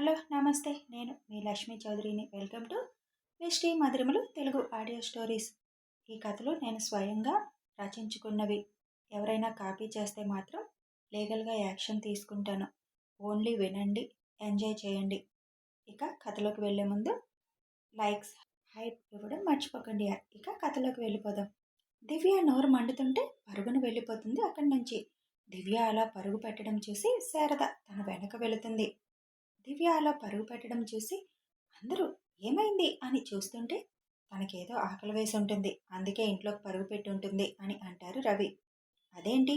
Hello నమస్తే. నేను మీ లక్ష్మీ చౌదరిని. వెల్కమ్ టు మిస్టీ మధురిమలు తెలుగు ఆడియో స్టోరీస్. ఈ కథలు నేను స్వయంగా రచించుకున్నవి. ఎవరైనా కాపీ చేస్తే మాత్రం లీగల్గా యాక్షన్ తీసుకుంటాను. ఓన్లీ వినండి, ఎంజాయ్ చేయండి. ఇక కథలోకి వెళ్ళే ముందు లైక్స్, హైప్ ఇవ్వడం మర్చిపోకండి. ఇక కథలోకి వెళ్ళిపోదాం. దివ్య నోరు మండుతుంటే పరుగున వెళ్ళిపోతుంది అక్కడి నుంచి. దివ్య అలా పరుగు పెట్టడం చూసి శారద తన వెనక వెళుతుంది. దివ్య అలా పరుగు పెట్టడం చూసి అందరూ ఏమైంది అని చూస్తుంటే తనకేదో ఆకలి వేసి ఉంటుంది, అందుకే ఇంట్లోకి పరుగు పెట్టి ఉంటుంది అని అంటారు రవి. అదేంటి,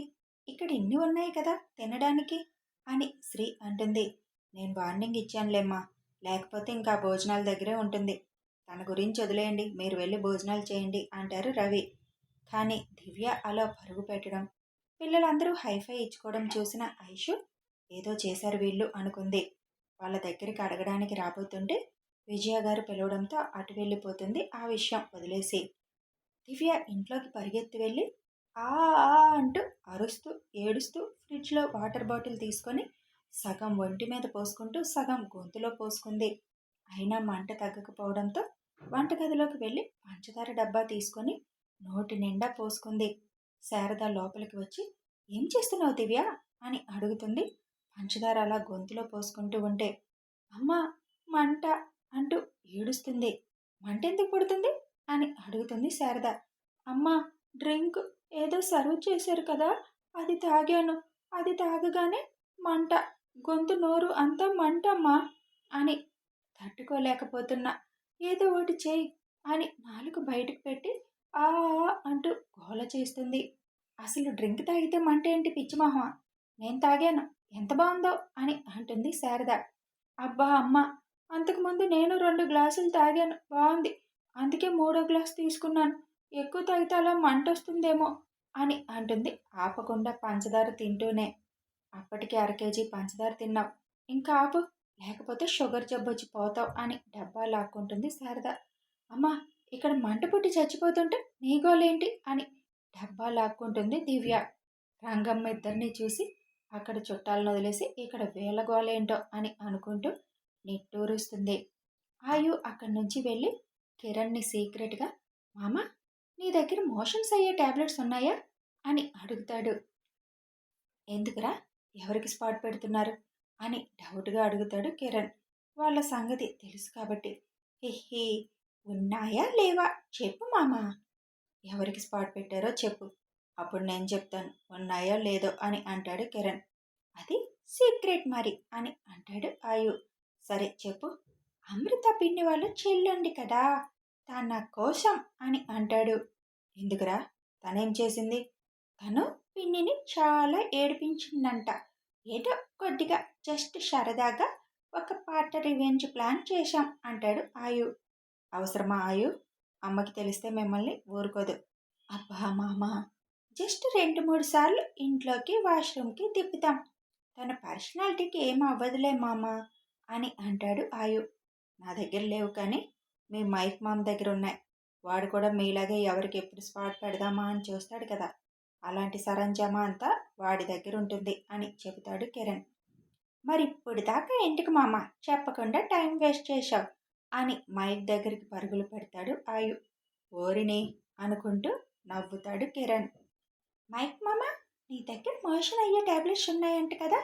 ఇక్కడ ఇన్ని ఉన్నాయి కదా తినడానికి అని శ్రీ అంటుంది. నేను వార్నింగ్ ఇచ్చానులేమ్మా, లేకపోతే ఇంకా భోజనాల దగ్గరే ఉంటుంది. తన గురించి వదిలేయండి, మీరు వెళ్ళి భోజనాలు చేయండి అంటారు రవి. కానీ దివ్య అలా పరుగు పెట్టడం, పిల్లలందరూ హైఫై ఇచ్చుకోవడం చూసిన ఐషు ఏదో చేశారు వీళ్ళు అనుకుంది. వాళ్ళ దగ్గరికి అడగడానికి రాబోతుంటే విజయ గారు పిలవడంతో అటు వెళ్ళిపోతుంది ఆ విషయం వదిలేసి. దివ్య ఇంట్లోకి పరిగెత్తి వెళ్ళి ఆ అంటూ అరుస్తూ ఏడుస్తూ ఫ్రిడ్జ్లో వాటర్ బాటిల్ తీసుకొని సగం ఒంటి మీద పోసుకుంటూ సగం గొంతులో పోసుకుంది. అయినా మంట తగ్గకపోవడంతో వంటగదిలోకి వెళ్ళి పంచదార డబ్బా తీసుకొని నోటి నిండా పోసుకుంది. శారద లోపలికి వచ్చి ఏం చేస్తున్నావు దివ్య అని అడుగుతుంది. పంచదార అలా గొంతులో పోసుకుంటూ ఉంటే అమ్మ మంట అంటూ ఏడుస్తుంది. మంట ఎందుకు పుడుతుంది అని అడుగుతుంది శారద. అమ్మ డ్రింక్ ఏదో సర్వ్ చేశారు కదా, అది తాగాను, అది తాగగానే మంట, గొంతు నోరు అంతా మంటమ్మా అని తట్టుకోలేకపోతున్నా, ఏదో ఒకటి చేయి అని నాలుగు బయటకు పెట్టి ఆ అంటూ గోల చేస్తుంది. అసలు డ్రింక్ తాగితే మంట ఏంటి పిచ్చిమోహ, నేను తాగాను, ఎంత బాగుందో అని అంటుంది శారద. అబ్బా అమ్మ, అంతకుముందు నేను 2 గ్లాసులు తాగాను, బాగుంది, అందుకే 3వ గ్లాస్ తీసుకున్నాను, ఎక్కువ తాగితే అలా మంట వస్తుందేమో అని అంటుంది ఆపకుండా పంచదార తింటూనే. అప్పటికి 1/2 కేజీ పంచదార తిన్నావు, ఇంకా ఆపు, లేకపోతే షుగర్ జబ్బు వచ్చి పోతావు అని డబ్బా లాక్కుంటుంది శారద. అమ్మ ఇక్కడ మంట పుట్టి చచ్చిపోతుంటే నీ గోలేంటి అని డబ్బా లాక్కుంటుంది దివ్య. రంగమ్మ ఇద్దరిని చూసి అక్కడ చుట్టాలను వదిలేసి ఇక్కడ వీళ్ళ గోలేంటో అని అనుకుంటూ నిట్టూరుస్తుంది. ఆయు అక్కడి నుంచి వెళ్ళి కిరణ్ని సీక్రెట్గా మామ నీ దగ్గర మోషన్స్ అయ్యే ట్యాబ్లెట్స్ ఉన్నాయా అని అడుగుతాడు. ఎందుకురా, ఎవరికి స్పాట్ పెడుతున్నారు అని డౌట్గా అడుగుతాడు కిరణ్. వాళ్ళ సంగతి తెలుసు కాబట్టి. హిహి, ఉన్నాయా లేవా చెప్పు మామ, ఎవరికి స్పాట్ పెట్టారో చెప్పు, అప్పుడు నేను చెప్తాను ఉన్నాయో లేదో అని అంటాడు కిరణ్. అది సీక్రెట్ మరి అని అంటాడు ఆయు. సరే చెప్పు. అమృత పిన్ని వాళ్ళు చెల్లుండి కదా, తన కోసం అని అంటాడు. ఎందుకురా, తనేం చేసింది? తను పిన్నిని చాలా ఏడిపించిందంట, ఏదో కొద్దిగా జస్ట్ సరదాగా ఒక పాట రివెంజ్ ప్లాన్ చేశాం అంటాడు ఆయు. అవసరమా ఆయు, అమ్మకి తెలిస్తే మిమ్మల్ని ఊరుకోదు. అబ్బా మామ, జస్ట్ 2-3 సార్లు ఇంట్లోకి వాష్రూమ్కి తిప్పుతాం, తన పర్సనాలిటీకి ఏం అవ్వదులే మామ అని అంటాడు ఆయు. నా దగ్గర లేవు కానీ మీ మైక్ మామ దగ్గర ఉన్నాయి, వాడు కూడా మీలాగే ఎవరికి ఎప్పుడు స్పాట్ పెడదామా అని చూస్తాడు కదా, అలాంటి సరంజామా అంతా వాడి దగ్గర ఉంటుంది అని చెబుతాడు కిరణ్. మరి ఇప్పుడు దాకా ఎందుకు మామ చెప్పకుండా టైం వేస్ట్ చేశావు అని మైక్ దగ్గరికి పరుగులు పెడతాడు ఆయు. ఓరిని అనుకుంటూ నవ్వుతాడు కిరణ్. మైక్ మామ, నీ దగ్గర మోషన్ అయ్యే ట్యాబ్లెట్స్ ఉన్నాయంట కదా,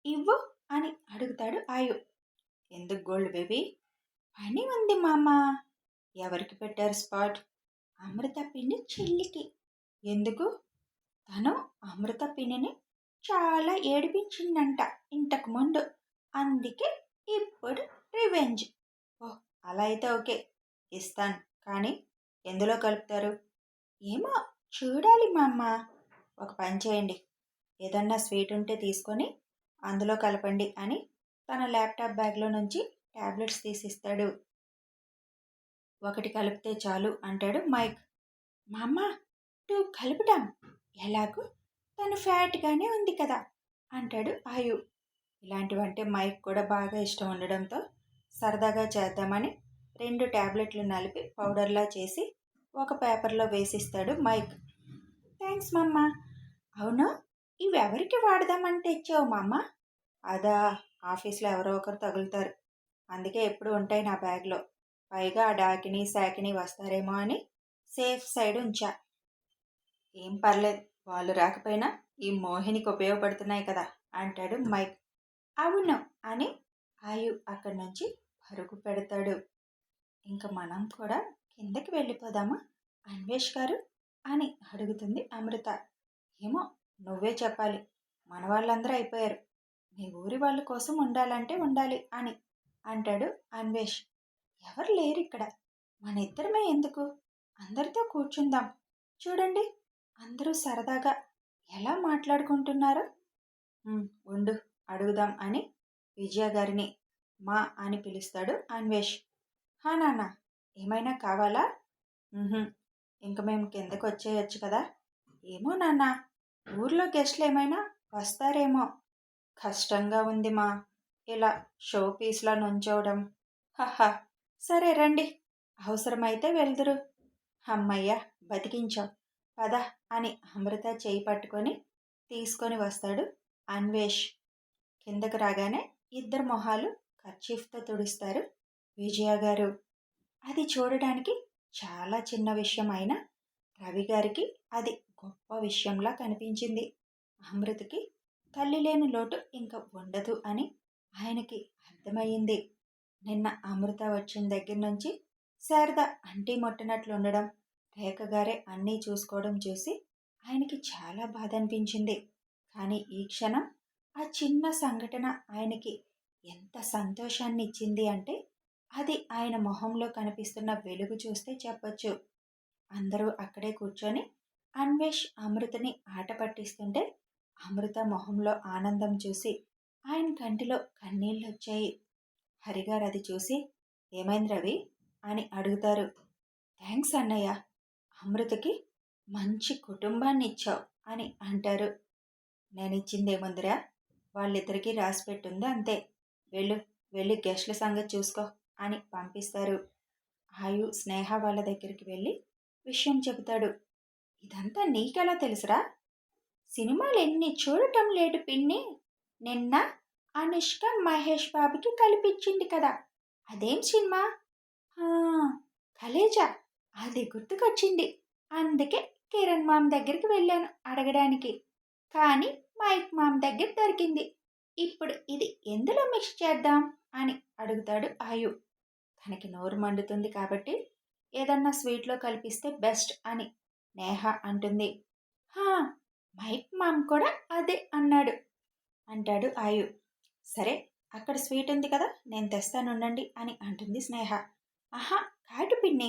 ఇవ్వు అని అడుగుతాడు ఆయు. ఎందుకు గోల్డ్ బేబీ? పని ఉంది మామ. ఎవరికి పెట్టారు స్పాట్? అమృత పిన్ని చెల్లికి. ఎందుకు? తను అమృత పిన్నిని చాలా ఏడిపించిందంట ఇంతకు ముందు, అందుకే ఇప్పుడు రివెంజ్. ఓహ్ అలా అయితే ఓకే, ఇస్తాను, కానీ ఎందులో కలుపుతారు? ఏమో చూడాలి మామ. ఒక పని చేయండి, ఏదన్నా స్వీట్ ఉంటే తీసుకొని అందులో కలపండి అని తన ల్యాప్టాప్ బ్యాగ్లో నుంచి ట్యాబ్లెట్స్ తీసిస్తాడు. ఒకటి కలిపితే చాలు అంటాడు మైక్. మామ 2 కలుపుదాం, ఎలాగూ తను ఫ్యాట్గానే ఉంది కదా అంటాడు ఆయు. ఇలాంటివంటే మైక్ కూడా బాగా ఇష్టం ఉండడంతో సరదాగా చేద్దామని 2 ట్యాబ్లెట్లు నలిపి పౌడర్లా చేసి ఒక పేపర్లో వేసిస్తాడు మైక్. థ్యాంక్స్ మామ. అవును, ఇవి ఎవరికి వాడదామని తెచ్చావు మామ? అదా, ఆఫీస్లో ఎవరో ఒకరు తగులుతారు, అందుకే ఎప్పుడు ఉంటాయి నా బ్యాగ్లో. పైగా ఆ డాకిని శాకిని వస్తారేమో అని సేఫ్ సైడ్ ఉంచా. ఏం పర్లేదు, వాళ్ళు రాకపోయినా ఈ మోహినికి ఉపయోగపడుతున్నాయి కదా అంటాడు మైక్. అవును అని ఆయు అక్కడి నుంచి పరుగు పెడతాడు. ఇంక మనం కూడా కిందకి వెళ్ళిపోదామా అన్వేష్ గారు అని అడుగుతుంది అమృత. ఏమో, నువ్వే చెప్పాలి. మన వాళ్ళందరూ అయిపోయారు. మీ ఊరి వాళ్ళ కోసం ఉండాలంటే ఉండాలి అని అంటాడు అన్వేష్. ఎవరు లేరిక్కడ, మన ఇద్దరమే ఎందుకు, అందరితో కూర్చుందాం. చూడండి, అందరూ సరదాగా ఎలా మాట్లాడుకుంటున్నారో. ఉండు, అడుగుదాం అని విజయ గారిని మా అని పిలుస్తాడు అన్వేష్. హా నాన్న, ఏమైనా కావాలా? ఇంక మేము కిందకు వచ్చేయచ్చు కదా. ఏమో నాన్న, ఊర్లో గెస్ట్లు ఏమైనా వస్తారేమో. కష్టంగా ఉంది మా, ఇలా షో పీస్లా నుంచోవడం. హహా, సరే రండి, అవసరమైతే వెళ్దురు. అమ్మయ్య, బతికించాం, పద అని అమృత చేయి పట్టుకొని తీసుకొని వస్తాడు అన్వేష్. కిందకు రాగానే ఇద్దరు మొహాలు కర్చీఫ్తో తుడుస్తారు విజయ గారు. అది చూడడానికి చాలా చిన్న విషయం అయినా రవి గారికి అది గొప్ప విషయంలా కనిపించింది. అమృతకి తల్లి లేని లోటు ఇంకా ఉండదు అని ఆయనకి అర్థమయ్యింది. నిన్న అమృత వచ్చిన దగ్గర నుంచి శారద అంటీ మొట్టనట్లు ఉండడం, రేఖ గారే అన్నీ చూసుకోవడం చూసి ఆయనకి చాలా బాధ అనిపించింది. కానీ ఈ క్షణం ఆ చిన్న సంఘటన ఆయనకి ఎంత సంతోషాన్ని ఇచ్చింది అంటే అది ఆయన మొహంలో కనిపిస్తున్న వెలుగు చూస్తే చెప్పొచ్చు. అందరూ అక్కడే కూర్చొని అన్వేష్ అమృతని ఆట పట్టిస్తుంటే అమృత మొహంలో ఆనందం చూసి ఆయన కంటిలో కన్నీళ్ళు వచ్చాయి. హరిగారు అది చూసి, ఏమైంది రవి అని అడుగుతారు. థ్యాంక్స్ అన్నయ్య, అమృతకి మంచి కుటుంబాన్ని ఇచ్చావు అని అంటారు. నేనిచ్చిందేముందిరా, వాళ్ళిద్దరికీ రాసి పెట్టుంది అంతే. వెళ్ళి గెస్ట్ల సంగతి చూసుకో అని పంపిస్తారు. ఆయు స్నేహ వాళ్ళ దగ్గరికి వెళ్ళి విషయం చెబుతాడు. ఇదంతా నీకెలా తెలుసురా? సినిమాలు ఎన్ని చూడటం లేదు పిన్ని. నిన్న అనుష్క మహేష్ బాబుకి కల్పించింది కదా, అదేం సినిమా? కలేజా, అది గుర్తుకొచ్చింది. అందుకే కిరణ్ మామ్ దగ్గరికి వెళ్ళాను అడగడానికి. కానీ మైక్ మామ్ దగ్గర దొరికింది. ఇప్పుడు ఇది ఎందులో మిక్స్ చేద్దాం అని అడుగుతాడు ఆయు. తనకి నోరు మండుతుంది కాబట్టి ఏదన్నా స్వీట్లో కల్పిస్తే బెస్ట్ అని నేహ అంటుంది. మైక్ మామ్ కూడా అదే అన్నాడు అంటాడు ఆయు. సరే, అక్కడ స్వీట్ ఉంది కదా, నేను తెస్తానుండండి అని అంటుంది స్నేహ. ఆహా కాదు పిన్ని,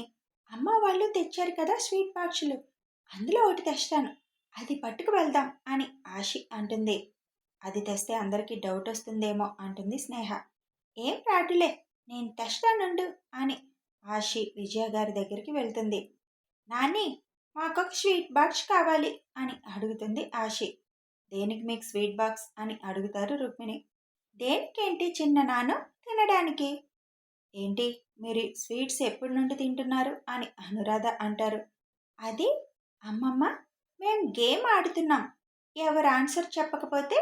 అమ్మ వాళ్ళు తెచ్చారు కదా స్వీట్ బాక్సులు, అందులో ఒకటి తెస్తాను, అది పట్టుకు వెళ్దాం అని ఆశి అంటుంది. అది తెస్తే అందరికీ డౌట్ వస్తుందేమో అంటుంది స్నేహ. ఏం రాటులే, నేను తెస్తానుండు అని ఆశి విజయ గారి దగ్గరికి వెళ్తుంది. నాని, మాకొక స్వీట్ బాక్స్ కావాలి అని అడుగుతుంది ఆశి. దేనికి మీకు స్వీట్ బాక్స్ అని అడుగుతారు రుక్మిణి. దేనికేంటి చిన్న నాను, తినడానికి. ఏంటి, మీరు స్వీట్స్ ఎప్పటి నుండి తింటున్నారు అని అనురాధ అంటారు. అది అమ్మమ్మ, మేం గేమ్ ఆడుతున్నాం, ఎవరు ఆన్సర్ చెప్పకపోతే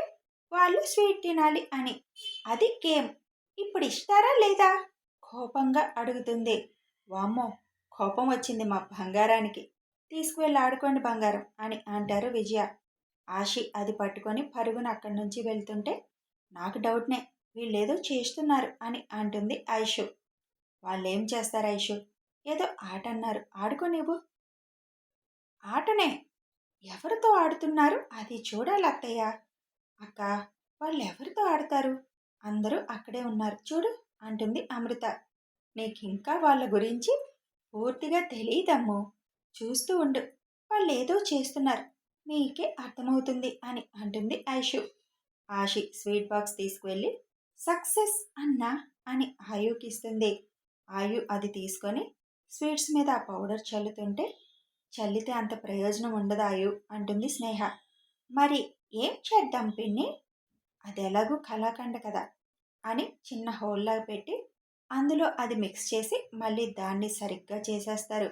వాళ్ళు స్వీట్ తినాలి అని, అది గేమ్. ఇప్పుడు ఇస్తారా లేదా కోపంగా అడుగుతుంది. వామ్మో, కోపం వచ్చింది మా బంగారానికి. తీసుకువెళ్ళి ఆడుకోండి బంగారం అని అంటారు విజయ. ఆశి అది పట్టుకొని పరుగున అక్కడి నుంచి వెళ్తుంటే నాకు డౌట్నే, వీళ్ళేదో చేస్తున్నారు అని అంటుంది ఐషు. వాళ్ళేం చేస్తారు ఐషు, ఏదో ఆట అన్నారు, ఆడుకోనివ్వు. ఆటనే, ఎవరితో ఆడుతున్నారు అది చూడాలి అత్తయ్య. అక్క, వాళ్ళు ఎవరితో ఆడతారు, అందరూ అక్కడే ఉన్నారు చూడు అంటుంది అమృత. నీకింకా వాళ్ళ గురించి పూర్తిగా తెలియదమ్ము, చూస్తూ ఉండు, వాళ్ళు ఏదో చేస్తున్నారు, మీకే అర్థమవుతుంది అని అంటుంది ఐషు. ఆశి స్వీట్ బాక్స్ తీసుకువెళ్ళి సక్సెస్ అన్నా అని ఆయుకి ఇస్తుంది. ఆయు అది తీసుకొని స్వీట్స్ మీద ఆ పౌడర్ చల్లుతుంటే, చల్లితే అంత ప్రయోజనం ఉండదు ఆయు అంటుంది స్నేహ. మరి ఏం చేద్దాం పిన్ని, అది ఎలాగూ కలాకండ కదా అని చిన్న హోల్లాగా పెట్టి అందులో అది మిక్స్ చేసి మళ్ళీ దాన్ని సరిగ్గా చేసేస్తారు.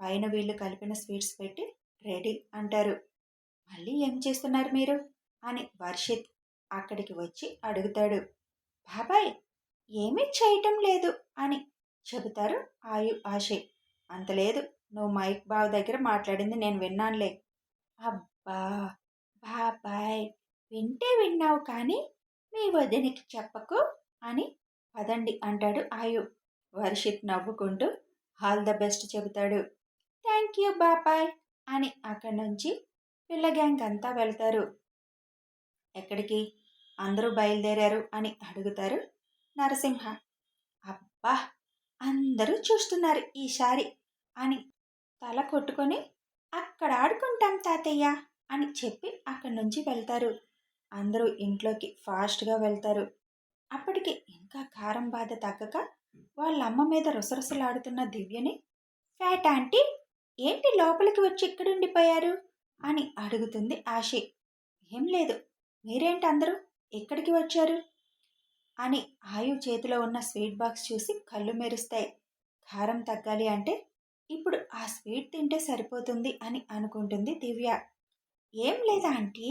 పైన వీళ్ళు కలిపిన స్వీట్స్ పెట్టి రెడీ అంటారు. మళ్ళీ ఏం చేస్తున్నారు మీరు అని వర్షిత్ అక్కడికి వచ్చి అడుగుతాడు. బాబాయ్, ఏమీ చేయటం లేదు అని చెబుతారు ఆశయ్. అంత లేదు, నువ్వు మైక్ బావ దగ్గర మాట్లాడింది నేను విన్నానులే. అబ్బా బాబాయ్, వింటే విన్నావు కానీ మీ వదినికి చెప్పకు అని పదండి అంటాడు ఆయు. వర్షిత్ నవ్వుకుంటూ ఆల్ ద బెస్ట్ చెబుతాడు. థ్యాంక్ యూ బాబాయ్ అని అక్కడి నుంచి పిల్ల గ్యాంగ్ అంతా వెళ్తారు. ఎక్కడికి? అందరూ బయలుదేరారు అని అడుగుతారు నరసింహ. అబ్బా, అందరూ చూస్తున్నారు ఈసారి అని తల కొట్టుకొని అక్కడ ఆడుకుంటాం తాతయ్య అని చెప్పి అక్కడి నుంచి వెళ్తారు. అందరూ ఇంట్లోకి ఫాస్ట్గా వెళ్తారు. అప్పటికి ఇంకా కారం బాధ తగ్గక వాళ్ళ అమ్మ మీద రుసరుసలాడుతున్న దివ్యని, ఫ్యాట్ ఆంటీ, ఏంటి లోపలికి వచ్చి ఇక్కడుండిపోయారు అని అడుగుతుంది ఆశి. ఏం లేదు, మీరేంటి అందరూ ఎక్కడికి వచ్చారు అని ఆయు చేతిలో ఉన్న స్వీట్ బాక్స్ చూసి కళ్ళు మెరుస్తాయి. కారం తగ్గాలి అంటే ఇప్పుడు ఆ స్వీట్ తింటే సరిపోతుంది అని అనుకుంటుంది దివ్య. ఏం లేదా ఆంటీ,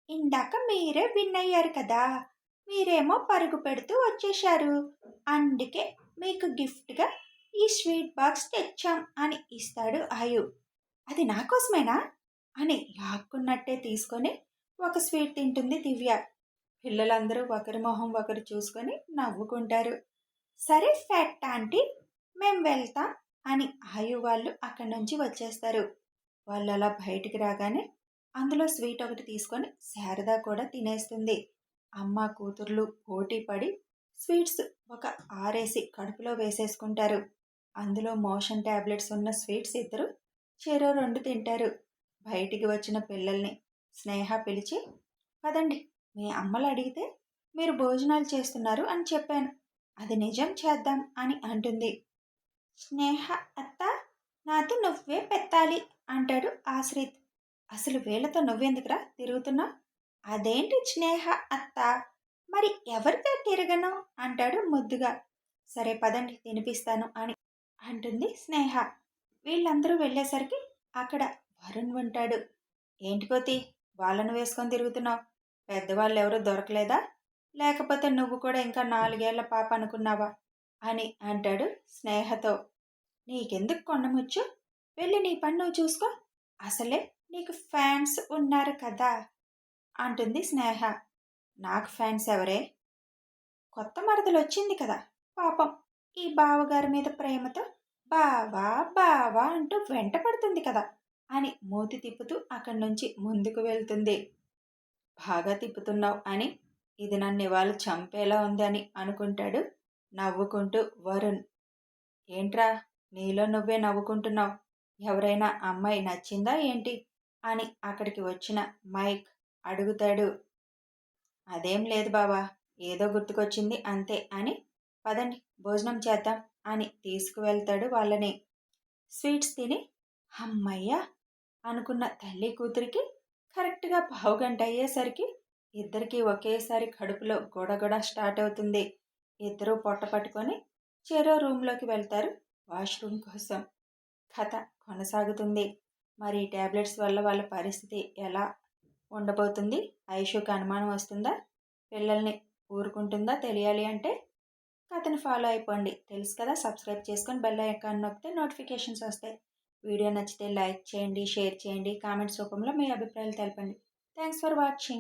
ఇందాక మీరే విన్ అయ్యారు కదా, మీరేమో పరుగు పెడుతూ వచ్చేశారు, అందుకే మీకు గిఫ్ట్గా ఈ స్వీట్ బాక్స్ తెచ్చాం అని ఇస్తాడు ఆయు. అది నా కోసమేనా అని లాక్కున్నట్టే తీసుకొని ఒక స్వీట్ తింటుంది దివ్య. పిల్లలందరూ ఒకరి మొహం ఒకరు చూసుకొని నవ్వుకుంటారు. సరే ఫ్యాట్ ఆంటీ, మేం వెళ్తాం అని ఆయు వాళ్ళు అక్కడి నుంచి వచ్చేస్తారు. వాళ్ళు అలా బయటికి రాగానే అందులో స్వీట్ ఒకటి తీసుకొని శారద కూడా తినేస్తుంది. అమ్మ కూతుర్లు పోటీ పడి స్వీట్స్ ఒక ఆరేసి కడుపులో వేసేసుకుంటారు. అందులో మోషన్ ట్యాబ్లెట్స్ ఉన్న స్వీట్స్ ఇద్దరు చెరో 2 తింటారు. బయటికి వచ్చిన పిల్లల్ని స్నేహ పిలిచి, పదండి, మీ అమ్మలు అడిగితే మీరు భోజనాలు చేస్తున్నారు అని చెప్పాను, అది నిజం చేద్దాం అని అంటుంది. స్నేహ అత్త, నాతో నువ్వే పెట్టాలి అంటాడు ఆశ్రిత్. అసలు వీళ్ళతో నువ్వెందుకురా తిరుగుతున్నా? అదేంటి స్నేహ అత్త, మరి ఎవరితో తిరగను అంటాడు ముద్దుగా. సరే పదండి తినిపిస్తాను అని అంటుంది స్నేహ. వీళ్ళందరూ వెళ్ళేసరికి అక్కడ వరుణ్ ఉంటాడు. ఏంటి కోతి, వాళ్ళను వేసుకొని తిరుగుతున్నావు? పెద్దవాళ్ళు ఎవరూ దొరకలేదా? లేకపోతే నువ్వు కూడా ఇంకా 4 ఏళ్ల పాప అనుకున్నావా అని అంటాడు స్నేహతో. నీకెందుకు కొండముచ్చు, వెళ్ళి నీ పని నువ్వు చూసుకో, అసలే నీకు ఫ్యాన్స్ ఉన్నారు కదా అంటుంది స్నేహ. నాకు ఫ్యాన్స్ ఎవరే? కొత్త మరదలు వచ్చింది కదా, పాపం ఈ బావగారి మీద ప్రేమతో బావా బావా అంటూ వెంట పడుతుంది కదా అని మూతి తిప్పుతూ అక్కడి నుంచి ముందుకు వెళ్తుంది. బాగా తిప్పుతున్నావు అని ఇది నన్ను ఇవాళ చంపేలా ఉంది అని అనుకుంటాడు నవ్వుకుంటూ వరుణ్. ఏంట్రా, నీలో నువ్వే నవ్వుకుంటున్నావు, ఎవరైనా అమ్మాయి నచ్చిందా ఏంటి అని అక్కడికి వచ్చిన మైక్ అడుగుతాడు. అదేం లేదు బావా, ఏదో గుర్తుకొచ్చింది అంతే అని పదండి భోజనం చేద్దాం అని తీసుకువెళ్తాడు వాళ్ళని. స్వీట్స్ తిని అమ్మయ్య అనుకున్న తల్లి కూతురికి కరెక్ట్గా పావుగంట అయ్యేసరికి ఇద్దరికీ ఒకేసారి కడుపులో గొడగొడ స్టార్ట్ అవుతుంది. ఇద్దరూ పొట్ట పట్టుకొని చెరో రూమ్లోకి వెళ్తారు వాష్రూమ్ కోసం. కథ కొనసాగుతుంది. మరి ఈ ట్యాబ్లెట్స్ వల్ల వాళ్ళ పరిస్థితి ఎలా ఉండబోతుంది? ఐషుకి అనుమానం వస్తుందా? పిల్లల్ని ఊరుకుంటుందా? తెలియాలి అంటే కథను ఫాలో అయిపోండి. తెలుసు కదా, సబ్స్క్రైబ్ చేసుకొని బెల్ ఐకాన్ నొక్కితే నోటిఫికేషన్స్ వస్తాయి. వీడియో నచ్చితే లైక్ చేయండి, షేర్ చేయండి, కామెంట్స్ రూపంలో మీ అభిప్రాయాలు తెలపండి. Thanks for watching.